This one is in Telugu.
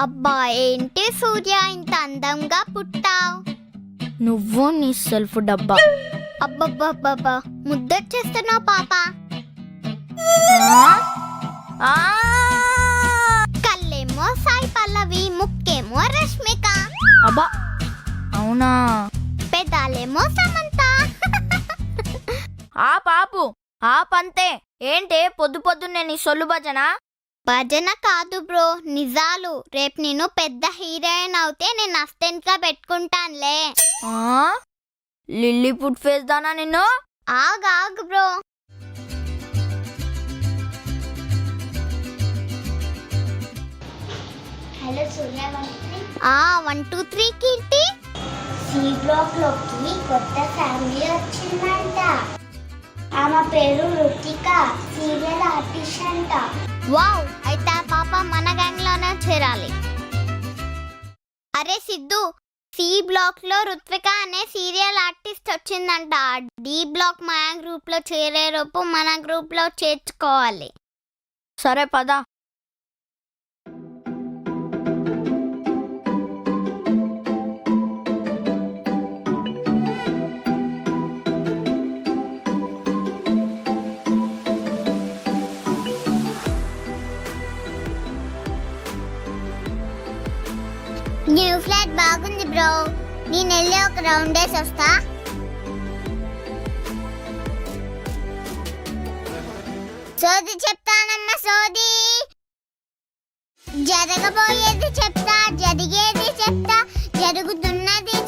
అబ్బా ఏంటి సూర్య ఇంత అందంగా పుట్టావు? నువ్వు నీ సెల్ఫ్ డబ్బా. అబ్బబ్బబ్బబ్బా ముద్దొచ్చేస్తున్నావు పాప. కళ్ళేమో సాయి పల్లవి, ముక్కేమో రష్మిక. అబ్బా అవునా? పెదాలేమో సమంత. ఆ పాపు ఆ పంతే ఏంటే పొద్దు పొద్దున్నే నీ సొల్లు భజన? భజన కాదు బ్రో, నిజాలు. రేపు నేను పెద్ద హీరోయిన్ అవుతే నేను అసిస్టెంట్ గా పెట్టుకుంటానులే. లిల్లీ పుట్ ఫేస్ దానా నిన్ను? ఆగు బ్రో. హలో సూర్య 1 2 3 కీర్తి. సి బ్లాక్ లోకి కొత్త ఫ్యామిలీ వచ్చిందంట. ఆమె పేరు రుతిక, సీరియల్ ఆర్టిస్ట్ అంట. వావ్, అయితే ఆ పాప మన గ్యాంగ్ లోనే చేరాలి. అరే సిద్ధు, సి బ్లాక్ లో రుత్విక అనే సీరియల్ ఆర్టిస్ట్ వచ్చిందంట. డి బ్లాక్ మన గ్రూప్ లో చేరేలోపు మన గ్రూప్ లో చేర్చుకోవాలి. సరే పద. న్యూ ఫ్లాట్ బాగుంది బ్రో, నేను వెళ్ళి ఒక రౌండ్ వేసి వస్తా. సోది చెప్తానమ్మా సోది. జరగబోయేది చెప్తా, జరిగేది చెప్తా, జరుగుతున్నది